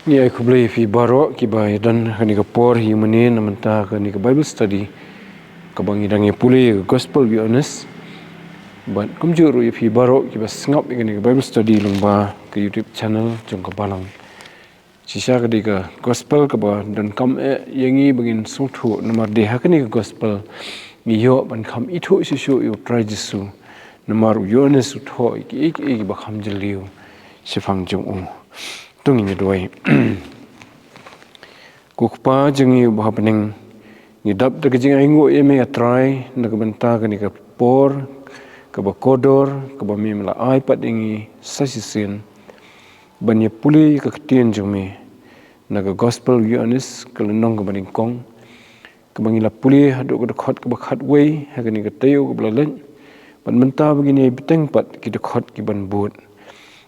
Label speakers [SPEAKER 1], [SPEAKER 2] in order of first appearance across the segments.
[SPEAKER 1] U Blei fi baro kiba dan kani ka por humane namanta kani ka Bible study kabangi dangi puli gospel Ioannis but kumjuru fi baro kiba sngap kani ka Bible study lungba ke YouTube channel jong ka Balang sisa ka ka gospel kaba dan kam yangi bangin sungthu namar de hakani ka gospel ngiyo ban kam ithu sisu yu try Jesu namar Ioannis utho ki ba kham jeliu sifang jong tung ni doi kukpa jengi bah Pdeng ni dap de Jingaiei ngo eme atrai na ka banta ka ni ka por ka ba kodor ka ba mi mala ai Pdeng sasisin banya puli ka ktien jome na ka gospel Ioannis ka lenong ka baning kong ka bangila puli hadu ka khot ka ba khat wei ha ka ni ka tayo ka blalan ban menta begini Pdeng pat ki de khot ki ban but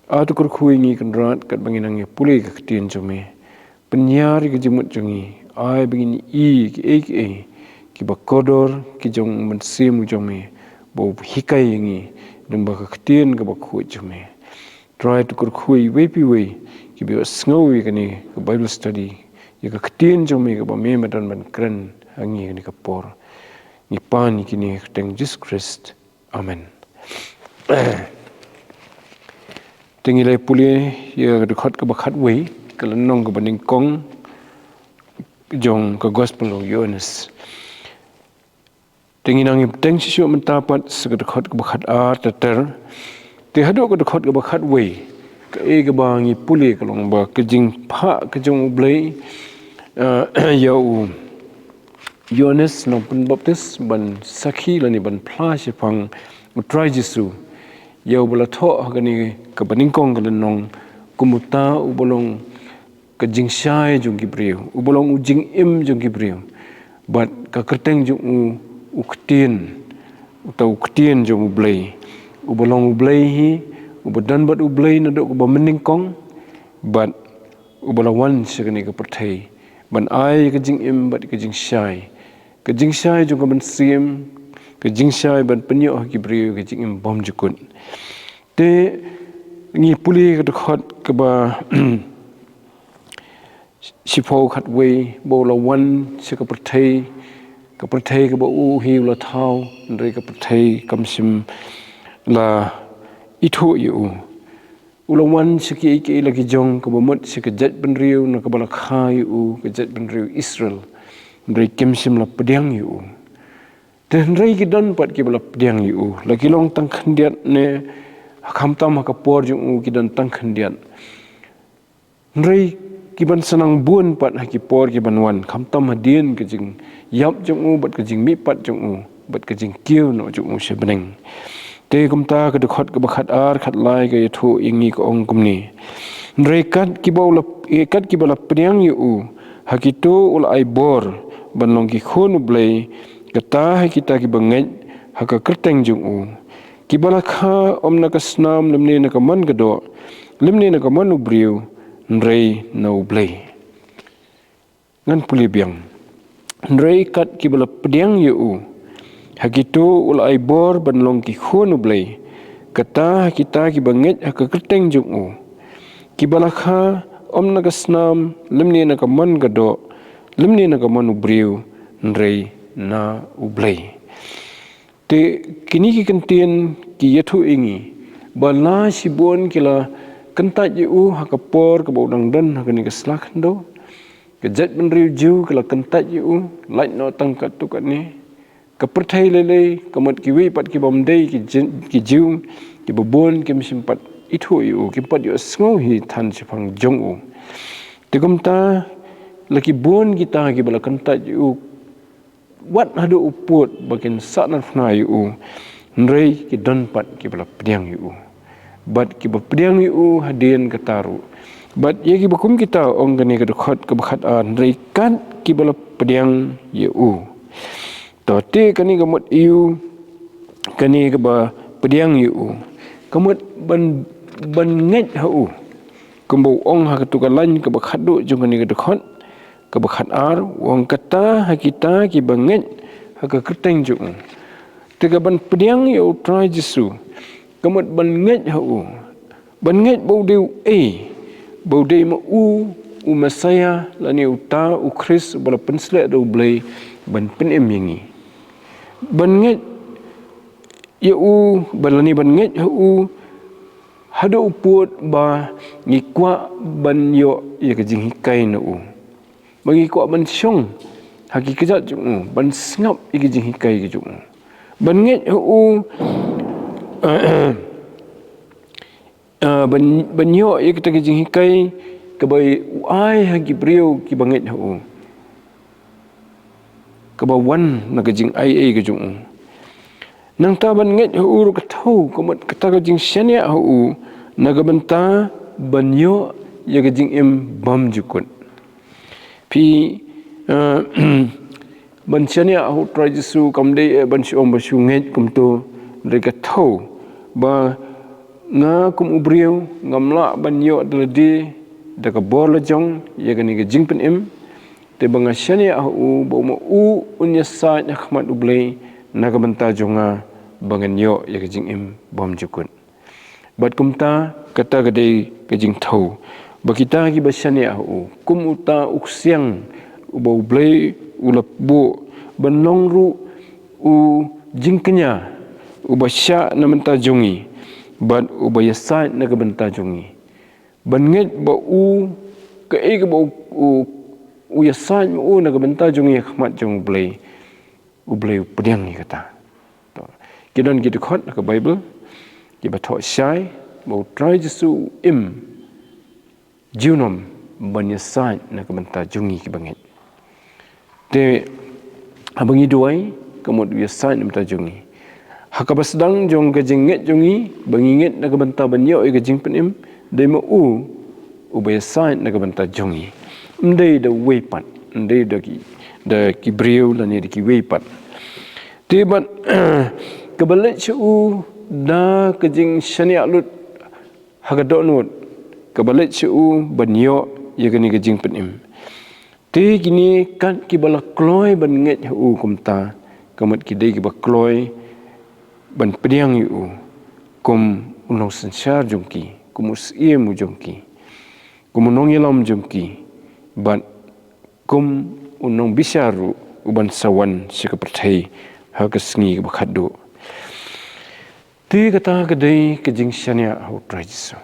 [SPEAKER 1] atu kur khuingi kan rat kat banginang puli ka ktien jome penyar ki jemut jongi ai begini ki ba kodor ki jong mensim jome bo hikai ngi dumba ka ktien ka ba khu jome try to kur khui wepi we ki bi sngewbha kani ka Bible study ya ka ktien jome ka ba me madan ban kran hangi ni ka por ni pan ki ni Kyrteng Jesus Christ amen. Tingilai puli ya ka khot ka ba khat wei ka lenong ka baning kong jong ka gospel of Ioannis tinginang Jingshisha mentapat sekat khot ka ba khat a tatar te hadu ka khot ka ba khat wei ka ka bangi puli ka long ba ka jingpha ka jong U Blei ya u Ioannis no pun baptis ban sakhi lani ban phla Phang utrai Jesu ya bala tho gani ka baning kong ka lenong kumuta ubolong ka Jingaiei jong gibriu ubolong ujingim jong gibriu but ka Kyrteng jong u ktien utau ktien jong U Blei ubolong U Blei hi ubodan bat U Blei na do ka baning kong but ubolawan segani ka perthai ban ai ka jingim bat ka Jingaiei jong ka ban sim ka Jingaiei ban penyo gibriu ka jingim bom jukun te ngi puli ka khot ka ba sipho khat wei bo la wan se ka perthai ka ba u hi la thau ndre ka perthai kam sim la ithu yu ula wan se ki la ki jong ka ba mot se ka jet ban riu na ka ba la kha yu ka jet ban riu Israel ndre kem sim la pdiang yu te ndre ki don pat ki ba la pdiang yu la ki long tang khandiat ne khamtam ka por jong ki don tang khandiat ndre ki ban sanang bun pat ha ki por ki ban wan khamtam hadien ke jing yap jong bat ke jing mi pat jong bat ke jing kiu no jong se Pdeng te kumta ka de khot ka ba khat ar khat lai ka thu ingi ko ong kumni ndre kat ki ba la pdiang yu ha ki to ul aibor ban long ki khon U Blei kata ha kita ki ba ngeit ha ka Kyrteng jong ki bala kha omna ka snam lemne na ka man gado lemne na ka man U briu ndrei na U Blei ngan puli biang ndrei kat ki bala pdiang yu hakito ul aibor ban long ki khon U Blei kata kita ki banget ha ka Kyrteng jong ki bala kha omna ka snam lemne na ka man gado lemne na ka man U briu ndrei na U Blei te kini ki kentien ki yathu ingi bala sibon kila kentat yu ha ka por ka bodang dan ha ni ka slak ndo ka jet ban riu ju kala kentat yu lait no tang ka tu ka ni ka perthai lele ka mat ki wi pat ki bom dei ki ju ki bobon ki simpat ithu yu ki pat yu sngo hi than Phang jong te kumta laki bon kita ki bala kentat yu wat hadu uput bakin sanan fna yu ndrei ki don pat ki bala pdiang yu bat ki ba pdiang yu hadien kataru bat ye ki bakum kita ong gani ka khot ka khat an ndrei kan ki bala pdiang yu to te kani ga mot yu kani ka ba pdiang yu kamot ban ngeit ha kumbo ong ha ka tu ka lan ka ba khadu jong kani ka khot ka ba khat ar wong kata ha kita ki banget ha ka Kyrteng jong te ka ban pdiang yu try Jesu kamot ban nget ha ban nget bo deu bo dei ma Mesaya lani uta Kris bala penslek do Blei ban penem yangi ban ngeit ya balani ban ngeit hado uput ba ngikwa ban yo ya ke jinghikai no bagi kwa ban syong haki kejat ju ban sngap igi jinghikai ke ju ban ngeit ban yo ya kita ke jinghikai ke bai ai hagi brio ki banget ke bawan na ke Jingaiei ke ju nang ta ban ngeit ru ka thau ko mat kata ka jing shaniah na ga banta ban yo ya ga jing bam jukut pi ban shaniah trai jisu kam dei ban shom ba shu ngeit kum to re ka thau ba nga kum ubriu ngamla ban yo de da ka bor la jong ya ga ni ga jing pen te banga shaniah bo mo unya sa khmat Blei na ga banta jonga bangan yo ya ke jing bom jukut bat kumta kata gade ke jing thau bakita ki basania kum uta uksiang ubo Blei ulapbo banong ru jingkenya ubasya na menta jongi bat ubayasa na ga banta jongi banget ba ke ke ba yasa na ga banta jongi khmat jong Blei pdiang ni kata kidon gitu khot ke Bible ki bathok syai bo trai jisu junom banyasai na ke banta jungi ki banget te abangi duai kemod yasai na banta jungi hakaba sedang jong ke jinget jungi banginget na ke banta banyo ke jing penim de mo ubayasai na ke banta jungi ndei da weipat ndei da ki brio la ni ki weipat te ban kebalit syu da kejing shaniah lut hagadonut kebalit syu banyo ya gani kejing penim te gini kan kibala kloi ban nget kumta kamat kidai kiba kloi ban pdiang kum unong sensar jongki kum usiem jongki kum unong yelam jongki ban kum unong bisaru uban sawan sikaperthai hagasngi bakhadu ti kata kedai kejing shaniah trajis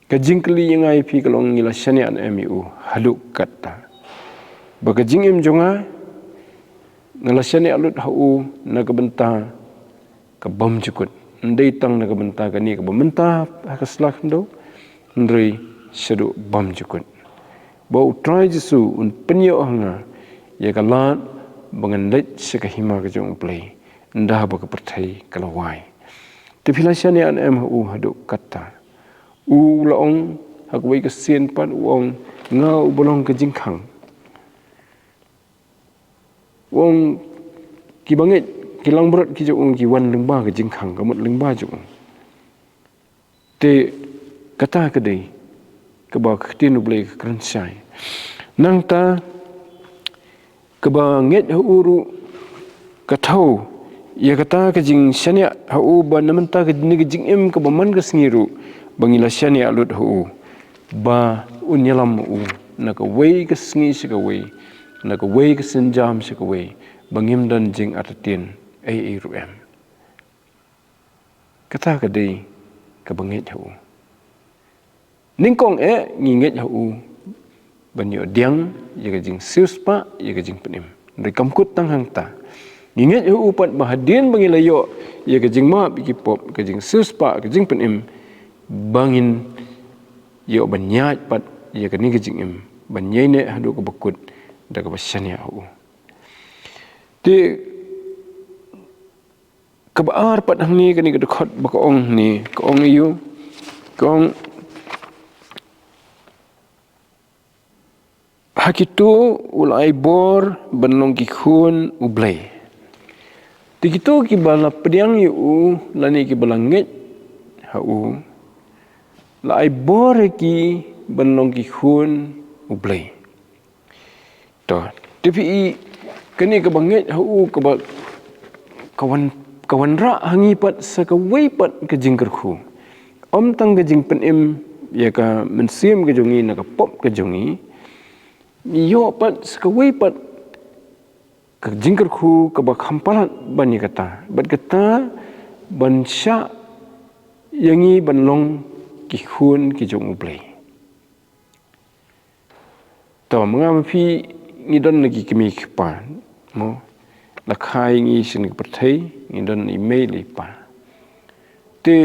[SPEAKER 1] kejing kli yang ai pi kalong ngila shaniah miu haluk kata bagajing jonga ngala shaniah lut na kabenta ka bam jukut ndai tang na kabenta kani ka bamenta hakaslak ndo ndrei shadu bam jukut bau trajisu un penyo hanga ya kalat bangan lait sekahima ka jong Blei ndah ba ka perthai kalawai te phila shaniah haduk kata laong hakwai ka sen pan uong nga bolong ka jingkhang wong ki banget kilang berat ki jong ki wan lengba ka jingkhang ka mot lengba jong te kata ka dei ka ba khtin Blei ka kransai nang ta ka ba nget uru ka thau ya kata ke jing shaniah ba namanta ke ni jing ka baman ka sngiru bangila shaniah lut ba unyalam na ka wei ka sngi se ka wei na ka wei ka senjam se ka wei bangim dan jing atatin ruem kata ka dei ka banget ningkong nginget banyo diang ya ka jing siuspa ya ka jing penim rekam kut tang hang ta ingat upat bahadin bangilayo ya kejing ma biki pop kejing suspa kejing penim bangin yo banyat pat ya kani kejing banyai ne hadu ke bekut da ke shaniah te kebaar pat hang ni kani ke khot bakong ni kong yu kong hakito ul aibor banlong ki Khun U Blei ti kito ki bala pdiang lani ki bala ngeit la aibor ki banlong ki Khun U Blei to tapi kani ka banget ka ba kawan ra hangi pat sa ka wei pat ka jingkerkhu om tang ka jing penim ya ka mensim ka jongi na ka pop ka jongi yo pat sekawai pat ke jingkerku ke bakhampalat bani kata bat kata ban sya yangi ban long ki khun ki jong U Blei to mengam phi ngidon lagi kemi pa mo la khai ngi sin ke perthei ngidon email pa te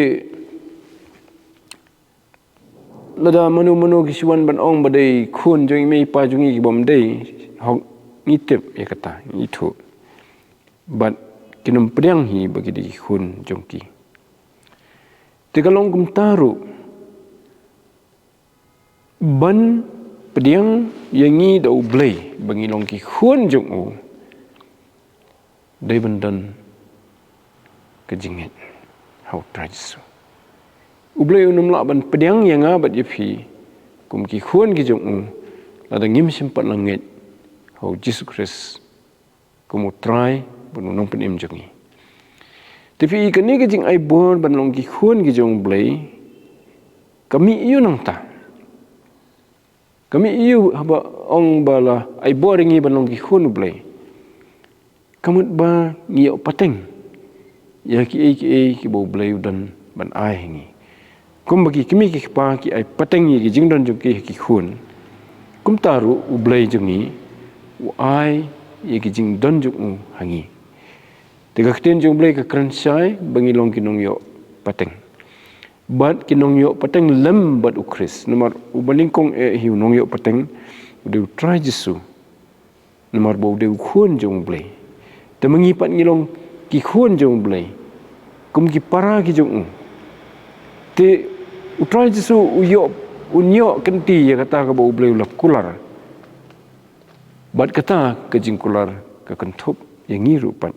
[SPEAKER 1] lada manu kisuan ban ong badai khun jong email pa jong i bom dei hok ngitep ya kata itu bat kinum pdiang hi bagi di khun jongki tegalong kum taru ban pdiang yangi da U Blei bagi long ki khun jong u dai bandan ke jinget hau trajisu U Blei unum la ban pdiang yang bat yepi kum ki khun ki jong u la da ngim simpat langit hau Jesus Christ kumu try bunung penim jongi tapi ikani ke jing aibor ban long ki khun ki jong Blei kami iu nang ta kami iu haba ong bala aibor ngi ban long ki khun U Blei kamut ba ngio pateng ya ki bo Blei dan ban ai ngi kum bagi kimi ki pa ki ai pateng ngi ki jing don jong ki khun kum taru U Blei jongi ai ye ki jing don juk u hangi tiga kten jong Blei ka kran sai bangi long kinong yo pateng bat kinong yo pateng lem bat U Kris nomor u balingkong hi nong yo pateng de try Jesu nomor bo de khun jong Blei te mengi pat ngilong ki khun jong Blei kum ki para ki jong u te u try Jesu u yo unyo kenti ya kata ka bo Blei lap kular bat kata ke jingkular ke kentup yang ngiru pat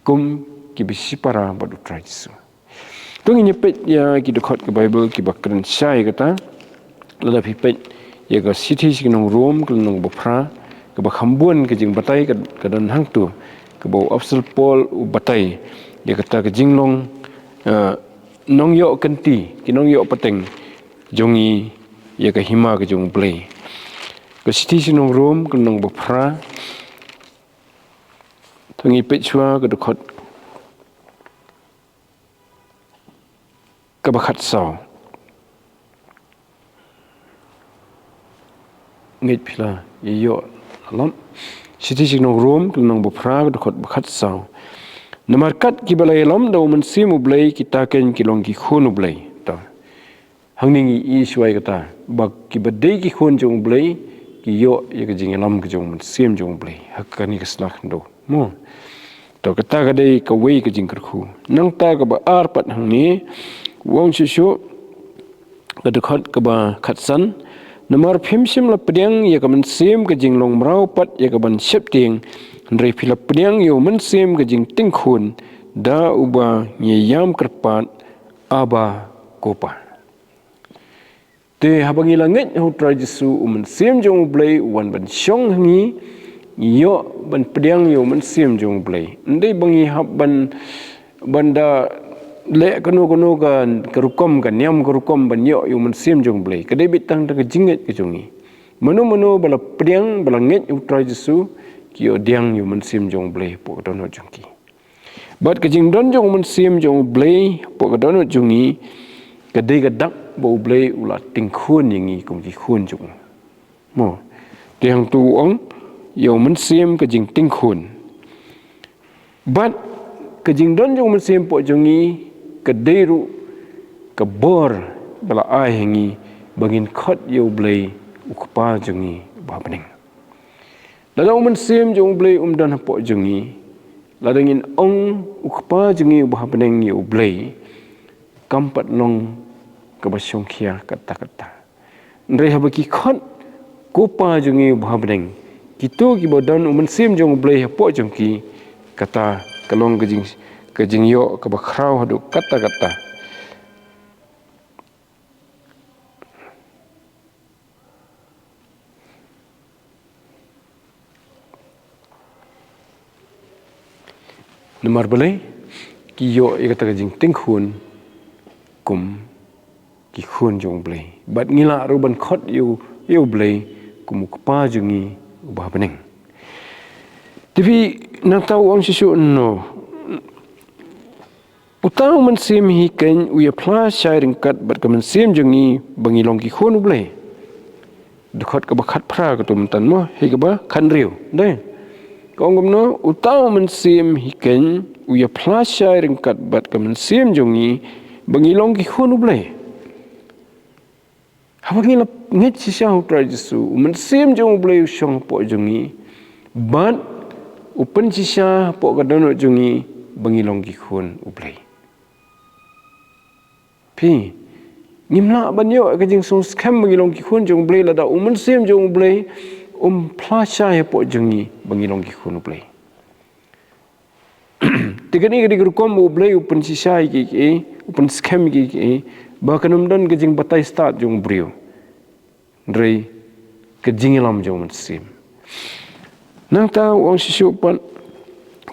[SPEAKER 1] kum ki bisi para bat utrai Jesu tung nyepet ya ki khot ke Bible ki bakren sai kata lada pipet ya ke city sinong Rom ke nong bopra ke bakhambuan ke jing batai ke dan hang tu ke bau Apostle Paul u batai ya kata ke jinglong nong yo kenti ki nong yo pateng jongi ya ke hima ke jong Blei ke siti sinong Rom ke nong bopra tangi pechua ke khot ke bakhat sao ngeit phila yo alam siti sinong Rom ke nong bopra ke khot bakhat sao namarkat ki balai lam da man sim U Blei kita ken ki long ki khun U Blei ta hangning i suai kata bak ki badai ki khun jong Blei ki yo ye ke jing lam ke jong sim jong Blei hakani ke slak ndo mo to kata ka dei ka wei ke jing kerku nang ta ka ba ar pat hang ni wong shu ka de khot ka ba khatsan namar phim sim la pdiang ye ka man sim ke jing long mrau pat ye ka ban sep ting ndrei phila pdiang yo man sim ke jing ting khun da uba ye yam kerpat aba kopa te habangi langit hu tra Jesu man sim jong Blei wan ban syong hangi yo ban pdiang yo man sim jong Blei ndai bangi hab ban banda le kono kan kerukom kan nyam kerukom ban yo man sim jong Blei kadai bitang ta jinget ke jongi mano bala pdiang bala nget hu tra Jesu ki yo diang yo man sim jong Blei po dono jongki bat ke jing don jong man sim jong Blei po dono jongi kadai gadak bo Blei ula ting khun yangi kum ki khun jong mo te hang tu ong yo man sim ke jing ting khun bat ke jing don jong man sim po jongi ke deru ke bor bala ai hangi bangin khot yo Blei ukpa jongi ba Pdeng la man sim jong Blei dan po jongi la dangin ong ukpa jongi ba Pdeng yo Blei kampat long kabasyong kia kata ndrei habaki khot kopa jongi ba Pdeng kito ki bodan man sim jong Blei po jongki kata kalong ke jing yo ka bakhrau hadu kata nomor Blei ki yo kata ke jing ting khun kum ki khun jong Blei bat ngila ruban khot yo Blei kumu kapa jungi ubah Pdeng. Tapi nak tahu orang susu no. Utang mensim hiken uya pla syai ringkat bat ke mensim jungi bangi long ki khon U Blei. Dekat ke bakat pra ke tu mentan mo he ke ba kan riu deh. Kau ngomno utang mensim hiken uya pla syai ringkat bat ke mensim jungi bangi long ki khon U Blei. Habangi la ngeit hutra Jesu mensim jong U Blei syong po jungi bat upen sisa po kadono jungi bangi long ki khon U Blei. Pi ngimla banyo ke jing song scam bangi long ki khon jong Blei lada mensim jong U Blei plasha po jungi bangi long ki khon U Blei. Tikani ke digerkom U Blei upen sisa ki upen scam ki bahkan umdan ke jing batai start jong brio. Ndrei ke jingilam jong mensim. Nang tahu orang sisupan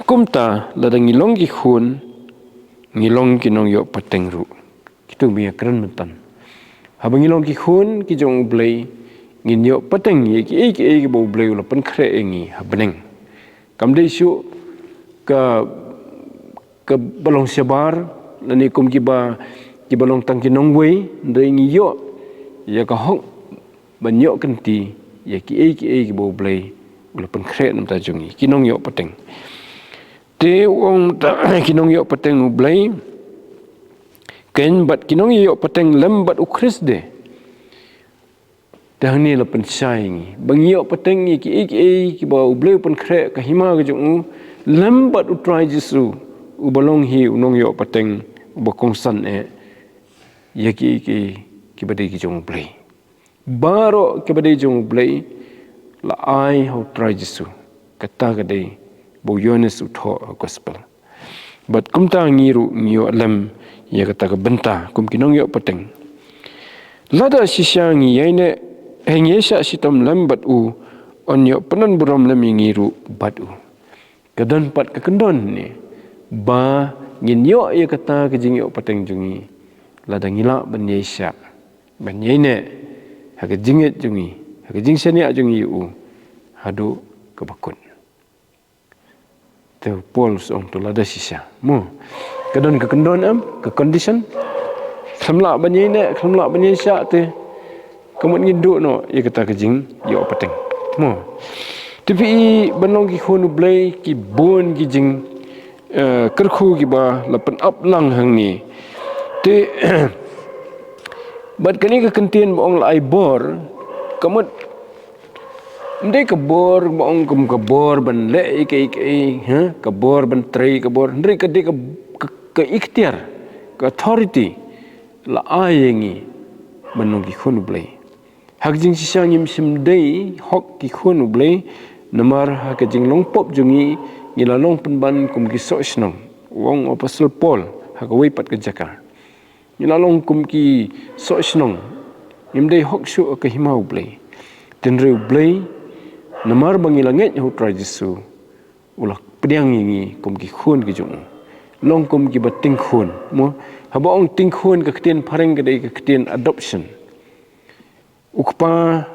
[SPEAKER 1] kumta lada ngilong ki khun ngilong ki nong yo Pdeng ru. Kitu biya keren mentan. Habang ngilong ki khun ki jong U Blei ngin yo Pdeng ye ki bo U Blei la pen kre engi ha Pdeng. Kam dei su ke balong sebar lani kum kiba ki balong tang ki Nongai ndai ngi yo ya ka hok banyo kenti ya ki bo U Blei ula pen kre nam ta jungi ki nong yo Pdeng. Te wong ta kinong yo Pdeng U Blei ken bat kinong yo Pdeng lem bat u Kris de dah ni la pen sai ngi bang yo Pdeng ki ba U Blei pen kre ka hima ke jung lem bat u trai Jesu u balong hi nong yo Pdeng u ba kongsan ya ki badai ki jong U Blei baro ki badai jong U Blei la ai ho trai Jesu kata kadai bo Ioannis utho gospel. But kum ta ngiru ngiyo alam ya kata ke benta kum kinong yo Pdeng. Lada sisya ngiyai ne hengyesha sitom lambat u on yo penan burom lam ngiru bat u. Kadon pat ke kendon ni ba ngin yo ya kata ke jing yo Pdeng jungi lada ngila ban yesha ban yene ha ke jinget jungi ha ke shaniah jungi u hadu ke bakun. Te pol song tu lada sisa mo kadon ke kendon ke condition khamla banye sya te kemut ngidu no ya kata ke jing yo Pdeng mo tapi banong ki khon U Blei ki bon ki jing kerkhu ki ba lapan up lang hang ni te bat kani ke kentien bong la aibor kemut ndai kabor bong kum kabor ban le kabor ban trei kabor ndai ke ikhtiar ke authority la ayengi banong ki khon U Blei hak Jingshisha ngim sim dei hok ki khon U Blei namar hak jing long pop jungi ngila long penban kum ki so snong wong apostle Paul hak wei pat ke jaka ngila long kum ki so snong ngim dei hok su ke hima U Blei tenre U Blei namar bangila ngeit hu tra Jesu ulah pdiang ngi kum ki khon ki jung long kum ki bating khon mo haba ong ting khon ka ktien phareng ka dei ka ktien adoption ukpa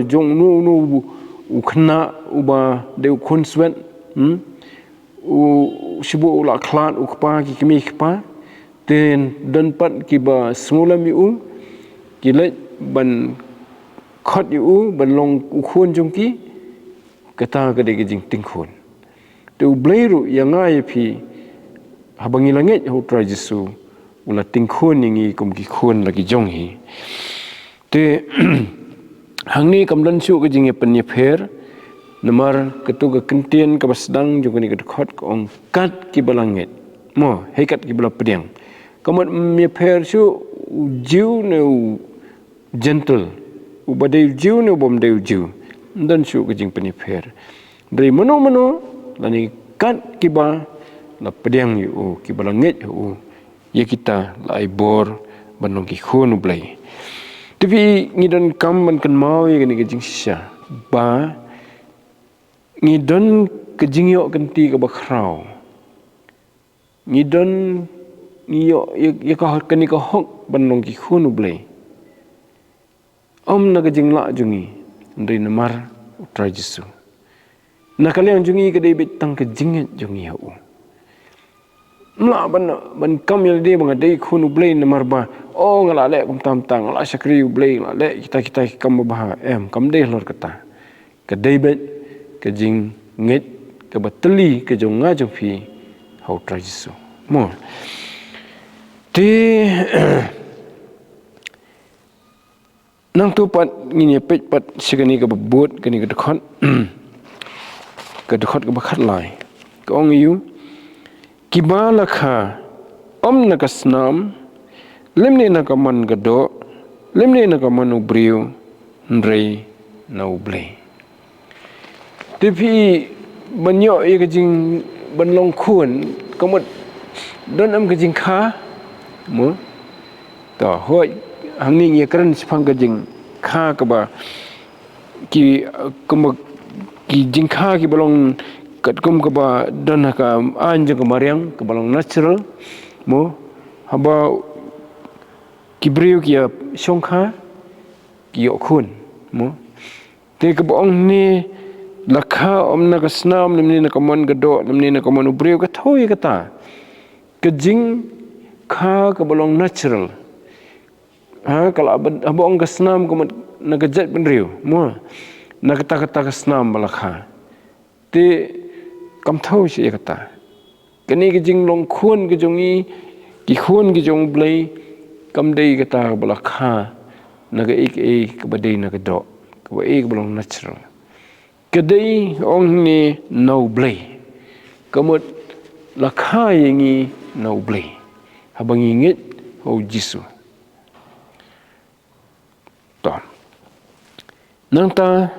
[SPEAKER 1] jong nu ukhna uba de khon swen u sibu ula khlat ukpa ki kmi khpa ten dan pat ki ba smulam yu ki le ban khot yu ban long u khon jong ki kata ka de jing ting khon te U Blei ru yangai phi habangi langit hu tra Jesu ula ting khon ngi kum ki khon lagi jong hi te hangni kamdan su ke jing pen ye pher namar ketu ke kentien ke basdang jong ni ke khot ko ong kat ki balangit mo hekat ki bala pdiang kamat ye pher su jiu ne gentle u badai jiu ne bom deu jiu dan su ke jing pen ye pher dari mano lani kat ki ba la pdiang yu ki balangit yu ye kita la aibor banong ki khon U Blei tapi ngidon kam ban kan mau ye ni ke Jingshisha ba ngidon ke jingyo kenti ke bakrau ngidon niyo ye ka kani ka hok banong ki khon U Blei om na ke jingla jungi ndri namar utrai Jesu. Na kalian jungi ke debit tang ke jinget jungi hau. Mla ban kam yal de bang dei khun U Blei namar ba. Oh ngala le kum tam tang ngala sakri U Blei ngala le kita kam bah kam de lor kata. Ke debit ke jing ngeit ke bateli ke jong nga jong phi hau utrai Jesu. Mo. Ti nang tu pat ngini pet pat sigani ke bebut kani ke dekhot ke dekhot ke bakhat lai ke ong yu kiba lakha om nakasnam lemne nakaman gado lemne nakaman ubriu ndrei na U Blei tapi banyo ye ke jing ban long khun kamut don am ke jing kha mo to hoi hang ni ye kran sphang ke jing kha ka ba ki kum ki jing kha ki balong kat kum ka ba don ka an jeng ka mariang ka balong natural mo haba ki briu ki song kha ki yo khun mo te ka bong ni lakha om na ka snam nim ni ka mon ga do nim ni ka mon briu ka thoi ka ta ka jing kha ka balong natural kalau abang kesnam ko nagajat penriu mo nagata kesnam balakha ti kam thau si kata kani ke jing long khun ke jongi ki khun ke jong Blei kam dei kata balakha naga ik ke badai naga do ke ba balong natural ke dei ong ni no Blei kamut lakha yangi no Blei habang ingit ho Jesu to nang ta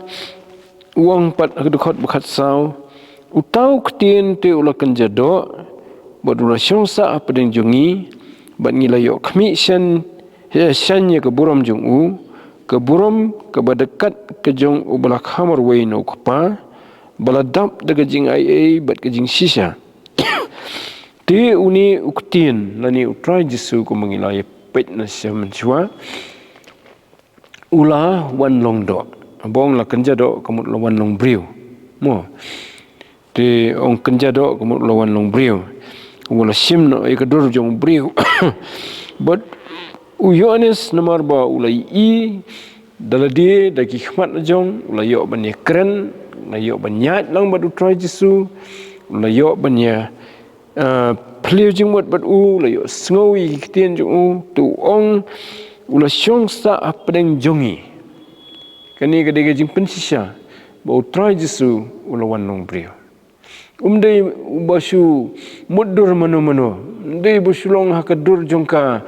[SPEAKER 1] uang pat dekhot bakhat sau utau ktien te ulakan jado badula syongsa Pdeng jongi bat ngilayo khmi shan ya ke burom jong u ke burom ke badekat ke jong u balak hamar wei no kapa baladap daga Jingaiei bat ke Jingshisha te uni uktien lani utrai Jesu ko mengilai pet na syamenswa ula wan long do bong la kenja do kamut la wan long briu mo te ong kenja do kamut la wan long briu wala shim no e kadur jong briu but Ioannis namar ba ulai dalade da ki khmat jong ula yo ban ye kren la yo ban nyat lang ba utrai Jesu la yo ban ya pliu jing wat bat la yo sngowi kitien jong tu ong ula syongsa Pdeng jongi kani kadege jing Jingshisha ba utrai Jesu ula wan long briu umdei basu mudur mano ndei busulong hakadur jongka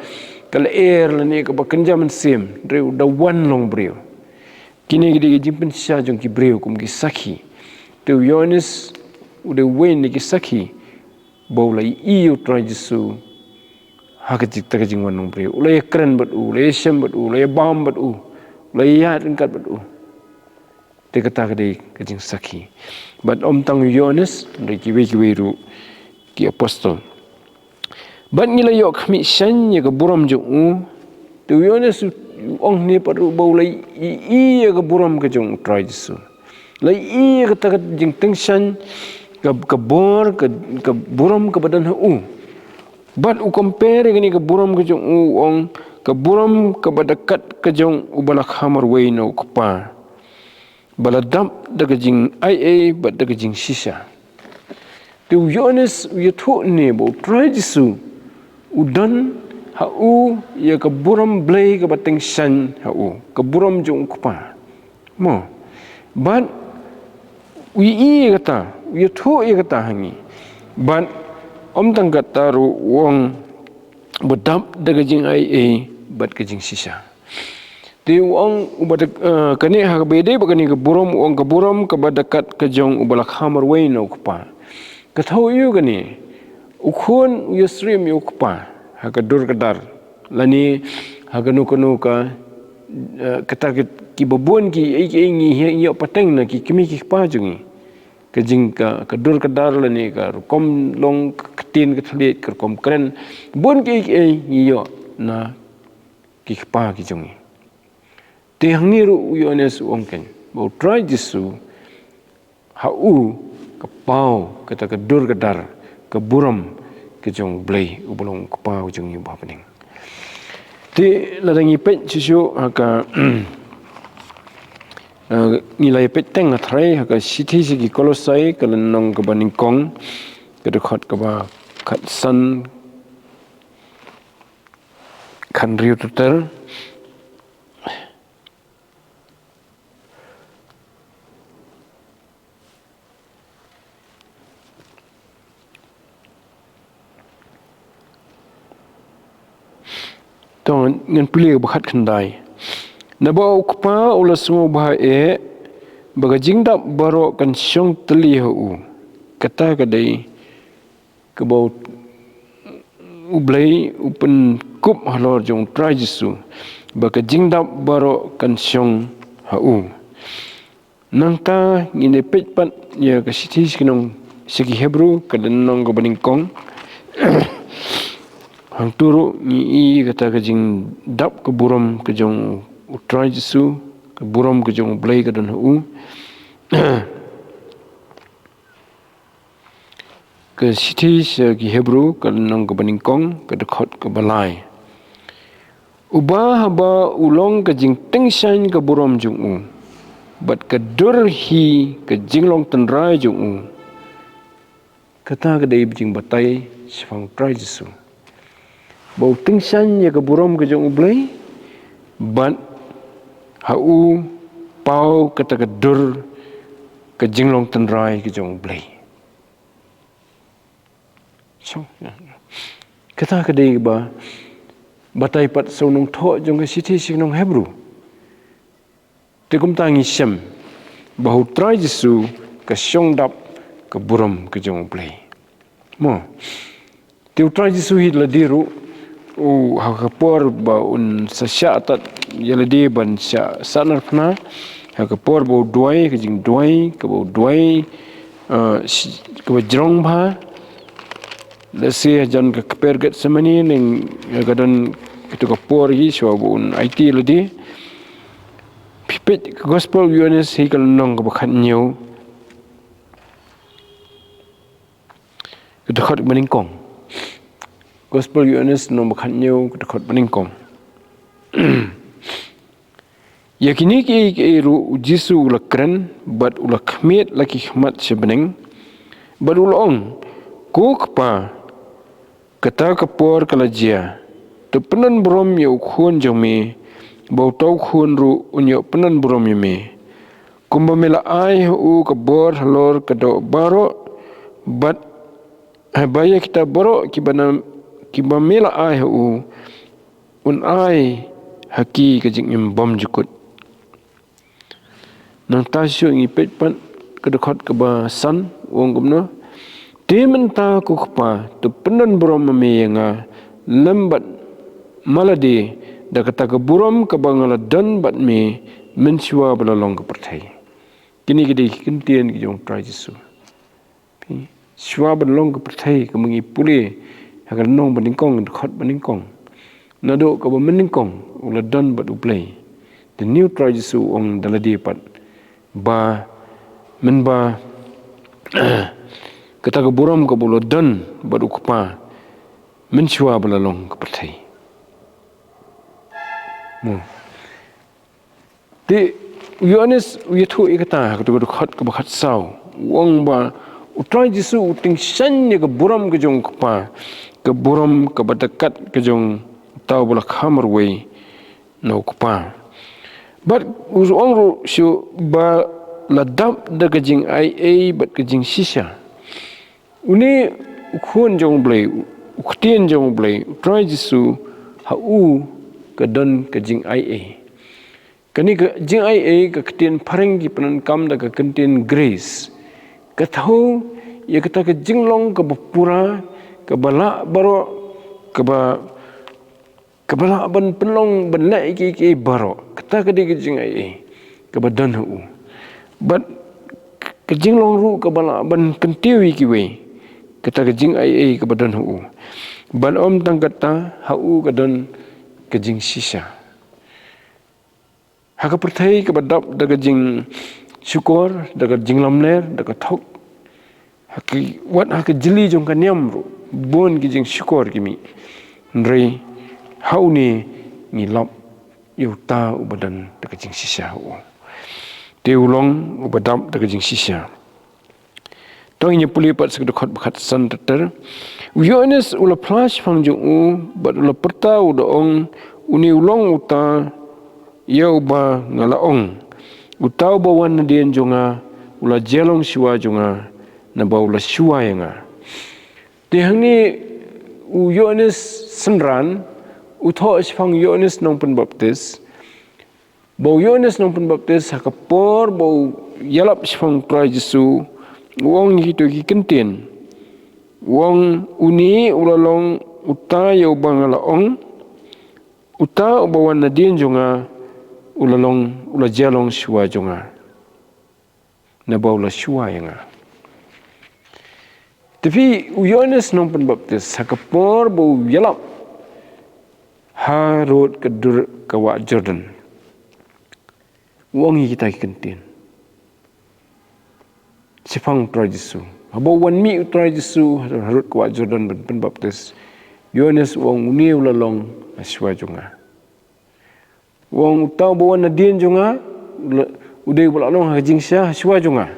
[SPEAKER 1] kal lani ka bakenjam sim dre da wan long briu kini kadege jing Jingshisha jong ki briu kum ki sakhi tu Ioannis ude wen ki sakhi ba ulai utrai Jesu hakajik takajing wan long briu ulai kren bat ulai syam bat ulai bam bat ulai yat engkat bat te kata kadai kajing sakhi bat om tang Ioannis dari kiwe ru ki apostol bat ngilai yok khmi shan ya ke burom jong tu Ioannis ong ni pat ba ulai ya ke burom ke jong utrai Jesu lai kata jing tyngshain ke bor ke burom ke badan but u compare gini ke burom ke jong ong ke burom ke badekat ke jong u balak hamar wei no kapa baladap daga Jingaiei bat daga Jingshisha tu Ioannis tu ni bo try Jesu udan hau ya ke burom Blei ke tyngshain hau ke burom jong kapa mo but kata tu kata hangi but om tang kata ru wong bedap daga Jingaiei bat ke Jingshisha ti wong ubad kani ha bede bagani ke burom wong ke burom ke badakat ke jong ubalak hamar wei no kapa kathau yu gani U Khun yu stream yu kapa ha ke dur kedar lani ha kanu ka kata ki babon ki ngi yo Pdeng na ki kimi ki pa jungi ke jing ka dur kedar lani ka kom long ketin ke thlit ke kom kren bon ki yo na ki pa ki jungi te hang ni ru Ioannis ongken bau try jisu hau ke pau kata ke dur ke dar ke burom ke jong blei ubulong ke pau jong ngewbha Pdeng ti ladangi pet sisu haka nilai Pdeng athrai haka sithi sigi kolosai kalenong ke baningkong ke khot ke ba khat san kan riu tutel ton ngan pilih bakhat khandai nabo ukpa ula sngewbha baga jingdap baro kan syong teli hu kata kadai kebau U Blei upen kup halor jong try jisu baga jingdap baro kan syong hu nangta ngine petpat ya ka sithi kinong segi Hebrew kadenong go baningkong hang turu ni kata ke jing dap ke burom ke jong try jisu ke burom ke jong Blei ke dan hu ke sithi segi Hebrew kadenong go baningkong ke khot ke balai ubah haba ulong ke jing tyngshain ke burom jong bat ke dur hi ke jinglong tenrai jong kata ke dai jing batai sifang try jisu bau tyngshain ya ke burom ke jong U Blei bat hau pau kata ke dur ke jinglong tenrai ke jong U Blei so kata ke dai ba batai pat sonong tho jong ke sithi sinong Hebrew tekum tangi shim bahu try jisu ke syong dap ke burom ke jong U Blei mo tiu try jisu hi la diru hakapor ba un sasya tat yaladi ban sya sanar phna hakapor bo duai ke jing duai ke bo duai ke jong bha lesi jan ke perget semani ning gadan itu kapor hi so bo un IT ladi pipet gospel Ioannis hi kalnong ke bakhat new ke khot baningkong gospel Ioannis no bakhat new ke khot baningkong yakini ki ru jisu ulakran bat ulakmet laki khmat sebeneng bat ulong kukpa kata kapor kalajia te penan burom ya U Khun jome bau tau khun ru unyo penan burom yeme kumba mela ai hu ka bor halor kado baro bat baya kita boro kiba mela ai hu un ai haki ka jing bom jukut nang tasyo ngi petpan kedekot ke ba san wong gumno tementa ku kpa tu penan burom meyenga lembat malade da kata ke burom ke bangala dan bat me mensua belalong ke perthai kini gede kintien ki jong try jisu pi swa belalong ke perthai ke mengi pule hagal nong baningkong khot baningkong nado ke baningkong ula dan bat U Blei the new try jisu ong daladi pat ba menba kata ke burom ke bulo dan bat ukpa mensua belalong ke perthai ti Ioannis uyathu ikata ke khot ke bakhat sau wong ba utrai jisu tyngshain ke burom ke jong kpa ke burom ke batakat ke jong tau bula khamar we no kpa but uzong ru shu ba ladap da ke Jingaiei bat ke Jingshisha uni U Khun jong Blei ukhtien jong Blei utrai jisu hau ke don ke Jingaiei kani ke Jingaiei ke ketien pareng ki penan kam da ke ketien grace ke tahu ya kita ke jinglong ke bapura ke bala baro ke ba ke bala ban penlong ban lai ki baro kata ke di ke Jingaiei ke badan hu bat ke jinglong ru ke bala ban kentiwi ki we kata ke Jingaiei ke badan hu ban om tang kata hau ke don ke Jingshisha haka perthai ka badap daga jing syukur daga jing lamler daga thok haki wat haka jeli jong ka nyam ro bon ki jing syukur kimi nrei hauni ni lap yu ta ubadan daga Jingshisha u te ulong ubadam daga Jingshisha tong nya puli pat sek khot bakhat san ter Ioannis ula flash Phang jong u bat ula pertau doong uni ulong uta yau ba ngalaong utau bawan na dien jonga ula jelong siwa jonga na ba ula siwa yanga te hangni Ioannis senran utho Phang Ioannis nong penbaptis bau Ioannis nong penbaptis hakapor bau yalap Phang Christ Jesu wong hito ki kenten wong uni ulalong uta yau bangalaong uta bawan na dien jonga ulalong ula jalong siwa jonga na ba ula siwa yanga tapi Ioannis nong penbaptis hakapor bau yalap harut kedur kawa Jordan wong kita kenten Phang Christ Jesu habo wan mi Christ Jesu harut kawa Jordan penbaptis Ioannis wong uni ulalong siwa jonga wong utau bawan na dien jonga udai bulalong Jingshisha siwa jonga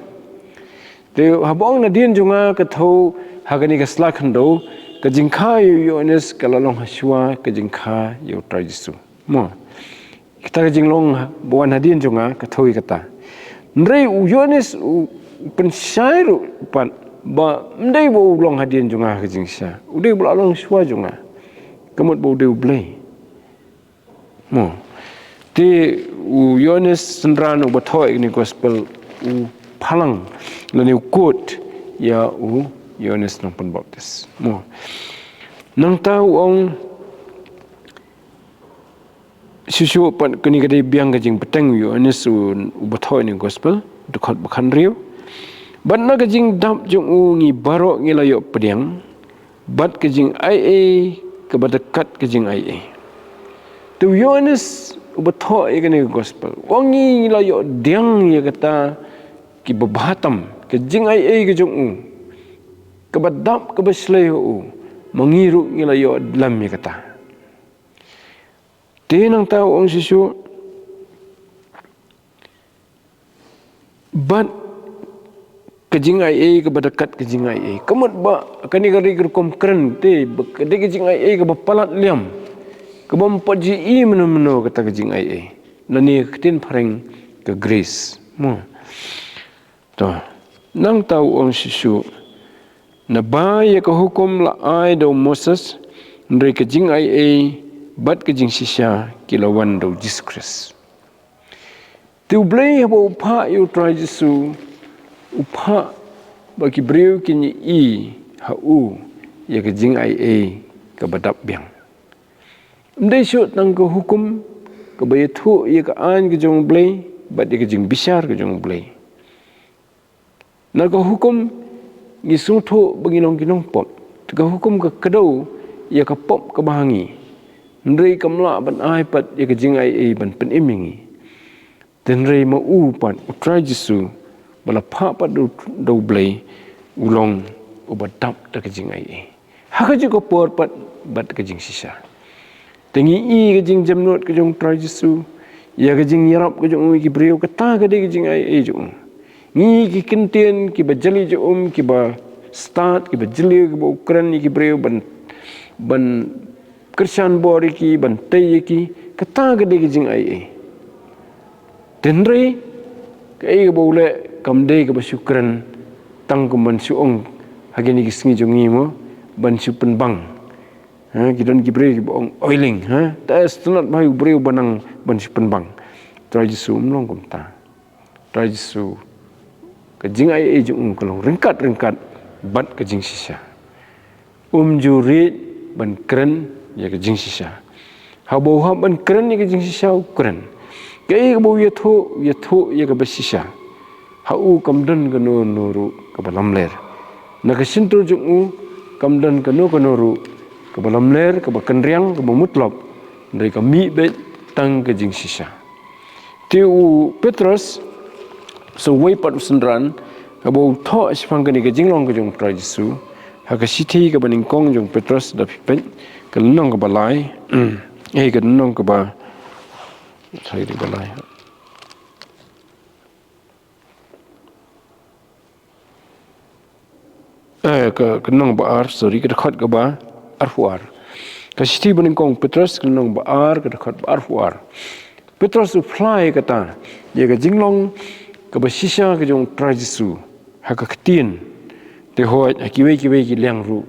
[SPEAKER 1] te habong na dien jonga ka thau hagani ka slakhando ka jingkha Ioannis kalalong siwa ka jingkha yo Christ Jesu mo kita ka jinglong bawan na dien jonga ka thau kata nrei Ioannis pensairu pan ba ndai bo long hadien jonga ka Jingshisha udai bulalong siwa jonga kamut bo U Blei mo te Ioannis senran u bathoi ni gospel u Balang lani khot ya Ioannis nong penbaptis mo nang tau ong susu pan kini kadai biang ka jing Pdeng Ioannis u bathoi ni gospel dekat bakhan riu ban na ka jing dap jong u ngi baro ngi layo pdiang bat ka jing ai ka badakat ka jing ai tu Ioannis ubatho igani gospel wangi layo diang ya kata ki babatam ke Jingaiei ke jong ke badap ke baslei mangiru layo lam ya kata tenang tahu ong sisu bat ke Jingaiei ke badakat ke Jingaiei kemat ba kani gari kom keren te ke Jingaiei ke bapalat liam kebom paji meno kata ke Jingaiei nani ketin pareng ke grace mo to nang tahu ong sisu na ba ya ke hukum la ai do Moses ndre ke Jingaiei bat ke Jingshisha kilawan do Jesus tu blei bo pa yu try Jesu upa bagi breu kini hau ya ke Jingaiei ke badap biang ndai syut nang ke hukum ke bayatu ya ke an ke jong Blei bat ya ke Jingshisha ke jong Blei na ke hukum ngi sungtho bangilong kinong pop ke hukum ke kedau ya ke pop ke bahangi ndrei kamla ban ai pat ya ke Jingaiei ban pen imingi dan rei ma u pat utrai Jesu bala pa pat do Blei ulong ubadap ta ke Jingaiei haka ji ko por pat bat ke Jingshisha tengi ke jing jamnot ke jong try Jesu ya ke jing yarap ke jong ki breu ke ta ke de Jingaiei jong ni ki kenten ki bajali jong ki ba start ki bajali ki ba Ukraine ki breu ban Christian bori ki ban tei ki ke ta ke de Jingaiei tenrei ke ai bo le kam de ke basyukran tang ko man suong hagini ki sngi jong ni mo ban su penbang kita ni beri bong oiling tas tunat bayu beri banang ban si penbang try Jesu mlong kom ta try Jesu ke Jingaiei jong kalong ringkat bat ke Jingshisha juri ban keren ya ke Jingshisha habo ha ban keren ya ke Jingshisha keren ke bo yatho ya ke bashisha hau kamdan ke nuru ke balamler na ke sintur jong kamdan ke nuru ke balam ler ke bakan riang ke mutlop dari kami bet tang ke Jingshisha tiu Petrus so way pat usandran kabo tho sifang kani ke jinglong ke jong pra Jesu haka sithi ke baning kong jong Petrus da pipet ke nong ke balai ke nong ke ba sai di balai ke nong ba ar sorry ke khot ke ba arfuar ke sithi baning kong Petrus ke nong ba ar ke khot ba arfuar Petrus fly kata ye ke jinglong ke ba shisha ke jong pra Jesu haka ketien te hoi kiwe ki liang ru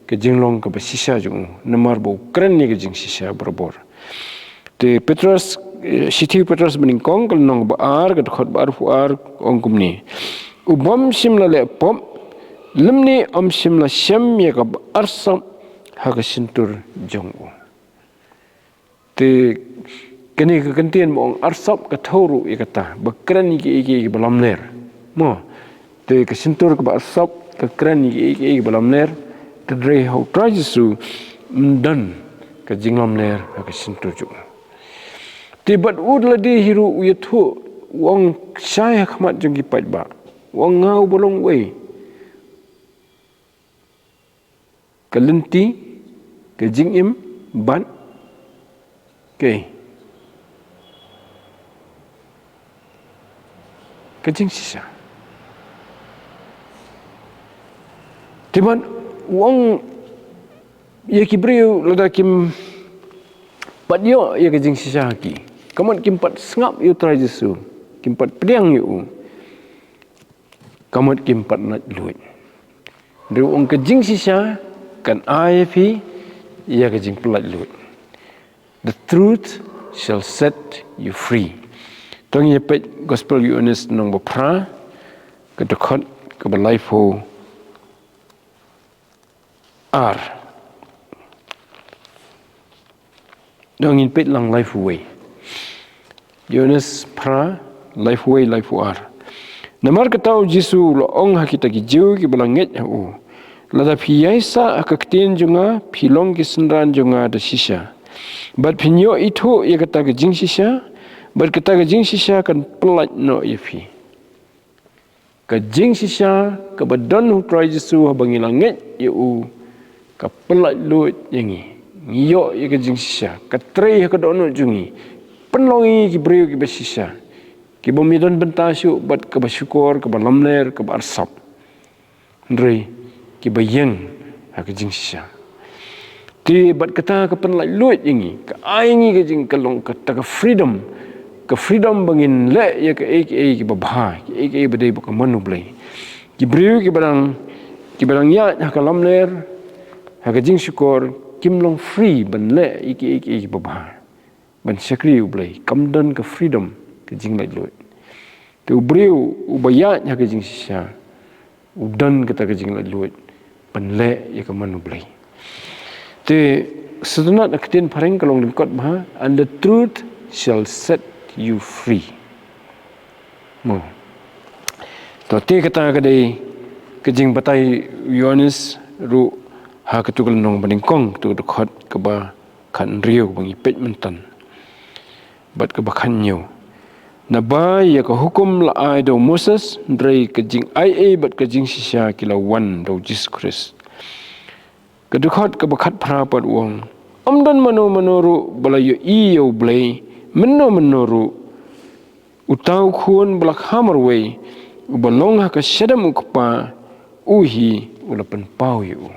[SPEAKER 1] ke jinglong ke ba shisha jong namar bo kren ni ke Jingshisha berabor te Petrus sithi Petrus baning kong ke nong ba ar ke khot ba arfuar ong kumni ubam sim la le pom lemni om sim la shim ye ka arsam haka sintur jong te kini ke kentien mo arsap ke thoru ye kata bakran ki balam ler mo te ke sintur ke arsap ke kran ki balam ler te dre ho trajisu dan ke jinglam ler ke sintur ju te bat ud la di hiru ye thu wong sai khmat jong ki pat ba wong ngau bolong we ke lenti ke jingim ban ke Jingshisha. Tiban wong ye kibriu lada kim padyo ye ke Jingshisha ki. Kamat kim pat sngap yu tra Jesu. Kim pat pdiang yu. Kamat kim pat nat luit. Dari wong ke Jingshisha kan iohi ye ke jing pelat luit. The truth shall set you free. Tong ye pet gospel Ioannis nong bapra ke dekot ke belaifu ar dong in pet lang life way Ioannis pra life way life ar namar ketau Jesu lo ong hakita ki jiu ki belang ngeit hu lada phiyaisa akaktien junga philong ki senran junga da shisha bat phinyo itu ye kata ke Jingshisha berkata ke Jingshisha kan pelat no iohi ke Jingshisha ke badan hu pra Jesu bangi langit yu ke pelat lut yangi ngiyo ye ke Jingshisha ke tre ke dono jungi penlongi ki breu ki bashisha ki bomidan bentasyu bat ke bersyukur ke balamler ke barsap ndrei ki bayeng ha ke Jingshisha ti bat kata ke pelat lut yangi ke aingi ke jing kelong kata ke freedom ke freedom bangin le ya ke ki babha ki bedai bukan manu blei ki breu ki barang ya ha kalam ler ha ke jing syukur kim long free ban le ki babha ban sakri u blei kam dan ke freedom ke jing lai lot tu breu u bayat ha ke Jingshisha u dan kata ke jing lai lot ban le ya ke manu blei te sedenat aktin pareng kalong lengkot bah and the truth shall set you free. Mo. To te kata kadai kejing batai Ioannis ru ha ketukul nong baning kong tu khot ke ba kan riu bang ipet mentan. Bat ke bakhan nyu. Na ba ya ke hukum la ai do Moses ndrei ke Jingaiei bat ke Jingshisha kilawan do Jesus Christ. Kedukhat ke bakat prapat wong. Amdan mano balayo U Blei menuru utau khun belak hamarway ubalong ha ka syadam ukpa uhi ulapan pau yu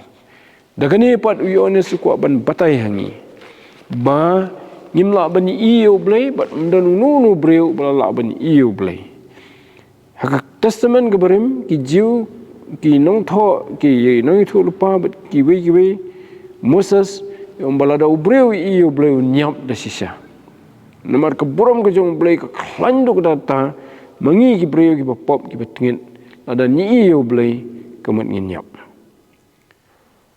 [SPEAKER 1] dagani pat Ioannis ku ban batai hangi ba ngimla bani U Blei bat mdan nunu breu balala bani U Blei ha testament gabarim ki jiu ki nong tho ki nong thu lupa bat ki we Moses yang balada ubreu U Blei nyap da sisa namar ke burom ke jong Blei ke klandu ke data mangi ki breu ki pop ki betengit ada ni U Blei kemat nginyap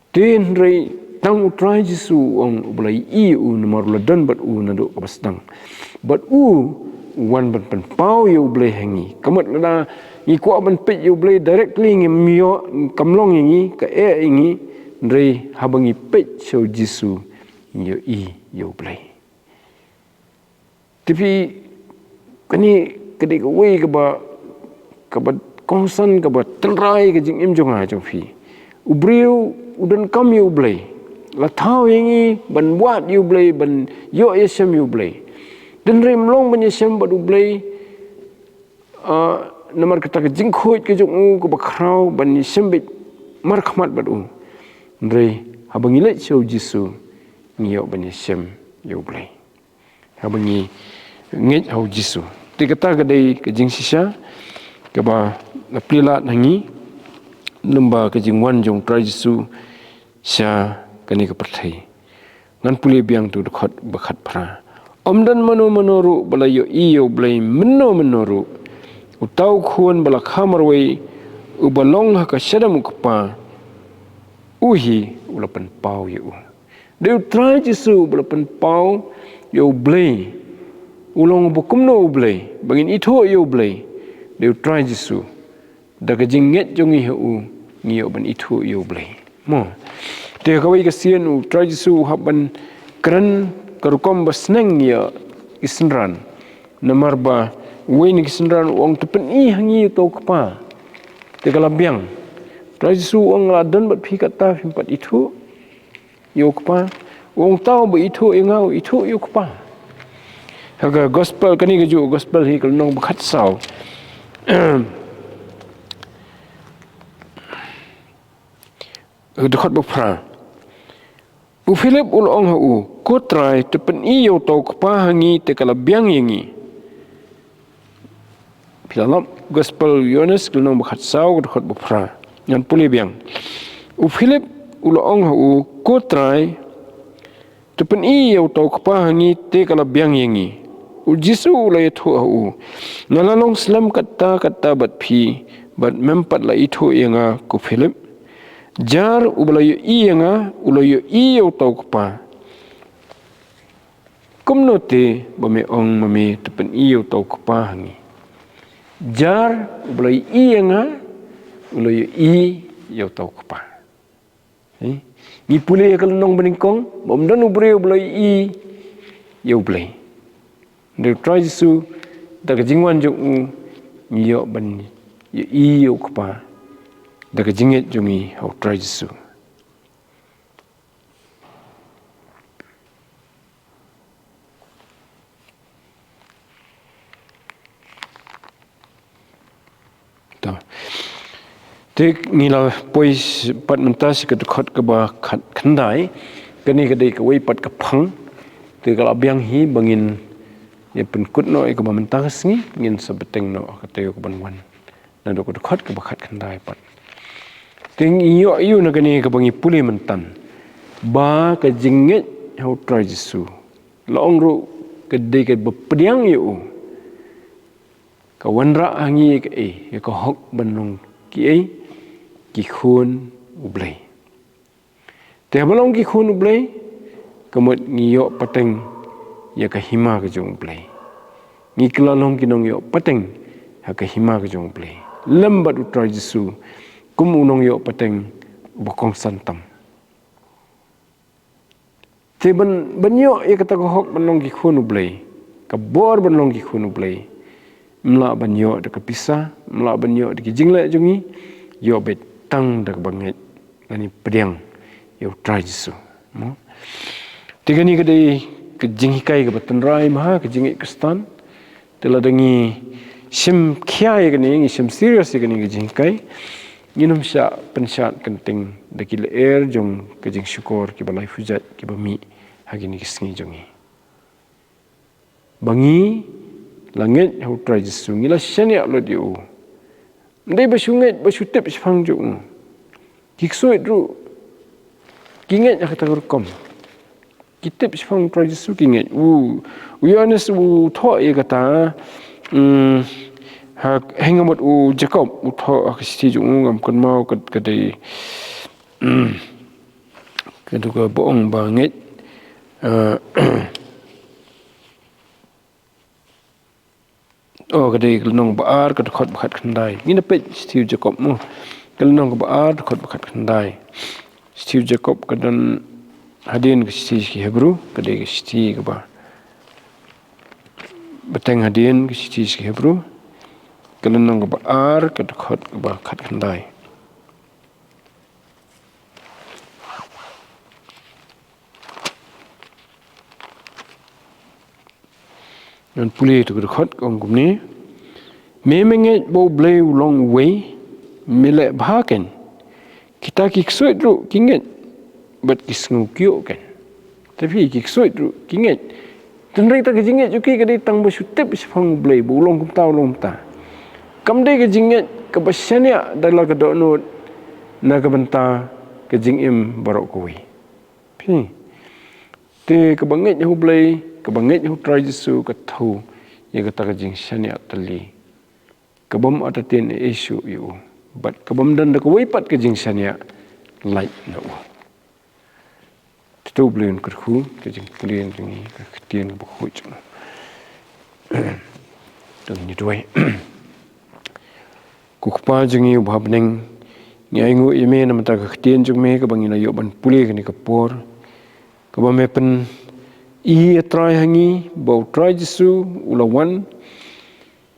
[SPEAKER 1] tin rei tang utrai Jesu ong Blei u namar ladan bat u nado ke bastang bat u wan ban pen pau U Blei hangi kemat lada ngi ko ban pet U Blei directly ngi mio kamlong ngi ke ngi rei habangi pet show Jesu U Blei. Tapi kani kadi ka wei ka ba kongsan ka ba tenrai ka jing im jonga jong phi ubriu udan kam U Blei la thao yengi ban wat U Blei ban yo yesem U Blei den rim long ban yesem ba U Blei namar kata ka jing khot ka jong ko ba khrau ban yesem bit mar khmat ba u ndrei habangi lait show jisu ngiyo ban yesem U Blei habangi ngeit hau jisu ti kata ka dei ka Jingshisha ka ba na plilat hangi lemba ka jingwan jong tra jisu sha kani ka perthai ngan puli biang tu khot bakhat phra omdan mano ru bala yo U Blei meno ru utau khun bala khamarwei u balong ha ka shadam ukpa uhi ulapan pau yu deu tra jisu balapan pau U Blei ulong bukumno U Blei bangin itho U Blei deu tra jisu daga jinget jongi hu ngiyo ban itho U Blei mo te kawai ka sien u tra jisu haban kran karukom basneng ya isnran namar ba wen isnran wong tepen I hangi to kpa te kalabyang tra jisu ong ladan bat phi kata phimpat itho yo kpa wong tau ba itho ingau itho yo kpa haga gospel kani ga ju gospel hi kal nong bakhat sau dekat bafra u Philip ul ong hu ko trai tepen I yo to kpa hangi te kala biang yengi pilalap gospel Ioannis kal nong bakhat sau dekat bafra ngan puli biang u Philip ul ong hu ko trai tepen I yo to kpa hangi te kala biang yengi u jisu la itho hu nalalong slam kata bat phi bat mempat la itho yenga ku Philip jar ubalayo ianga ulayo iyo tau kpa kumnote bame ong mame tepen iyo tau kpa hangi jar ubalayo ianga ulayo iyo tau kpa ni pule kal nong beningkong bomdan ubre ubalayo iyo Blei de try jisu daga jingwan jong ngiyo ban iyo kpa daga jinget jongi hau try jisu ta tek ngila pois pat mentas ke khot ke ba khandai kani ke dei ke wei pat ke phang te kala biang hi bangin ya pen kut no ke ba mentas ngi ngin sabeteng no ke te ke ban wan na do ke khot ke ba khat khandai pat ting iyo na kani ka bangi puli mentan ba ka jinget hau try jisu long ru ke de ke pdiang yu ka wanra hangi ke ka hok banong ki khun U Blei te balong ki khun U Blei kamot ngiyo pateng ya ka hima ka jong Blei ngi klalong kinong yo pateng ha ka hima ka jong Blei lambat u try jisu kum unong yo pateng bokong santam te ban yo ya kata ko hok banong ki khun U Blei ka bor banong ki khun U Blei mla ban yo de ka pisa mla ban yo de ki jingle jongi yo bet tang de banget ani pdiang yo try jisu mo te gani ka dei ke Jingaiei ka batan rai maha ke Jingaiei kristan tela dengi shim khia ye gani shim serious ye gani ke Jingaiei nginum sya pensat kenting dakil air jong ke jing syukur ki balai fujat ki bami hagini kisngi jongi bangi langit hau try jisu ngila shaniah lo diu ndai basunget basutep Phang jong kiksuit ru kinget ya kata kom kitip Phang try jisu kinget u Ioannis u tho ye kata ha hengamot u Jacob u tho akasti jung ngam kon mau ka dei ka du ka boong ba ngeit ka dei nong baar ka khot bakhat khandai ni na pe Steve Jacob mu ka nong baar khot bakhat khandai Steve Jacob ka dan hadin ka Steve ki Hebrew ka dei ka Steve ka ba Pdeng hadian ke siti Hebrew kelenang ke ar ke khot ke khat khandai. Dan pulih tu ke khot ong kumni memengit U Blei long way milek bahaken kita kiksuit ru kinget bat kisngu kyo kan tapi kiksuit ru kinget tenrei ta kejinget juki ke tang bo sutep Phang Blei bu long kum tau long ta kam dei kejinget ke shaniah dala ke donut na ke benta ke jingim barok kuwi pi te ke banget U Blei ke banget U trai Jesu ke thau ye ke ta ke jing shaniah tali kabam atatin isu yu bat kabam dan ke wipat ke jing shaniah lait na u tu blin kerhu ke jing blin jing ke tien bu khuch tung ni doi ku khpa jing yu bhabneng ngai ngu ime na mata ke tien jing me ke bangina yo ban puli ke ni ke por ke ba me pen i trai hangi bo trai Jesu ulawan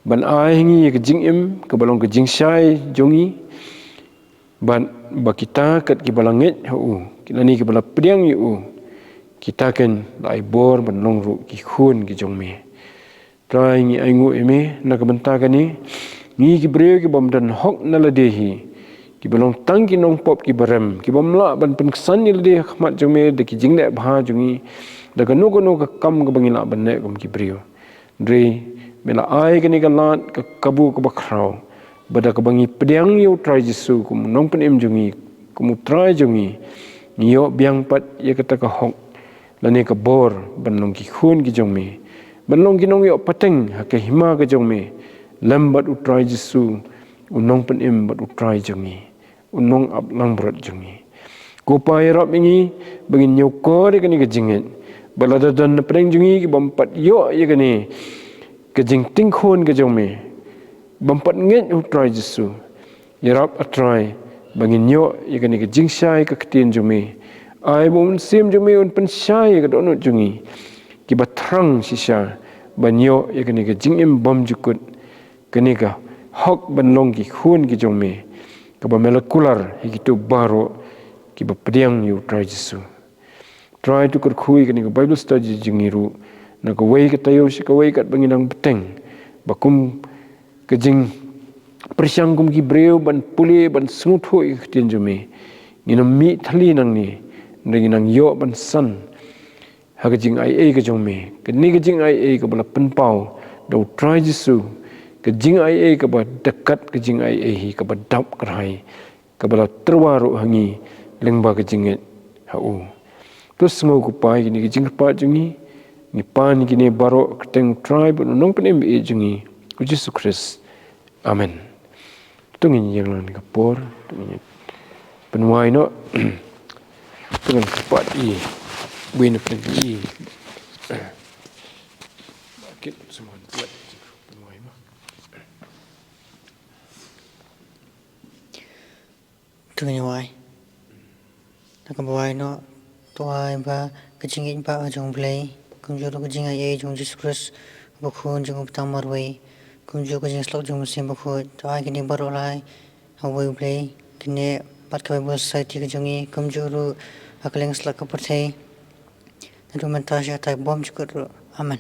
[SPEAKER 1] ban ai hangi ke jingim ke balong ke jingshisha jongi ban bakita kat ki balangit hu kinani ke bala pdiang yu kita kan aibor ban long ru ki khun ki jong me trai ngi aingu eme na ka banta kani ngi ki breu ki bom dan hok na la dehi ki balong tang ki nong pop ki barem ki bom la ban pen san ni de khmat jong me de ki jingle bha jongi da ka no ka kam ka bangila ban ne kom ki breu dre mela ai kani ka lat ka kabu ka bakrau bada ka bangi pdiang yu trai Jesu kum nong pen em jongi kum trai jongi niyo biang pat ye kata ka hok lani ka bor ban long ki khun ki jong me ban long ki nong yo pateng ha ka hima ka jong me lambat u trai Jesu unong pen em bat u trai jongi unong ap lang brat jongi ko pa ye rap ngi bangin nyo ko de kani ka jinget balada dan na preng jongi ki bam pat yo ye kani ka jing ting khun ka jong me bam pat nget u trai Jesu ye rap a trai bangin nyo ye kani ka jingshisha ka ktien jong me ai bom sim jong me un pen shai ka donut jongi ki batrang shisha banyo ye kani ka jingim bom jukut kani ka hok ban long ki khun ki jong me ka ba molekular hi ki tu baro ki ba pdiang yu trai Jesu try to khui kani ka Bible study jingiru na ka wei ka tayo si ka wei kat banginang Pdeng bakum ka jing persiang kum ki breu ban puli ban sngutho i ktien jome nginam mi thali nang ni nang yo ban san ha ka Jingaiei ka jome ka ni ka Jingaiei ka bala penpau do try Jesu ka Jingaiei ka ba dekat ka Jingaiei hi ka ba dap krai ka bala terwaru hangi lengba ka jinget hau terus ngau ku pai ni ka jingpa jungi ni pan ni baro Kyrteng tribe nong penem e jungi ku Jesu Christ amen tungin yang lan ka por tungin penwai no tungin kepat i buin pergi bakit semua buat penwai mah
[SPEAKER 2] tungin wai nak buai no tuai ba kejingin ba jong Blei kumjo ko Jingaiei jong Jesus Christ bu khun jong tamar wei kumjo ko jing slok jong sim bu khut tuai kini baro lai U Blei kini pat ka Bible society ka jongi kumjo ru akaleng slak ka perthei dokumentasi atai bom chukur amen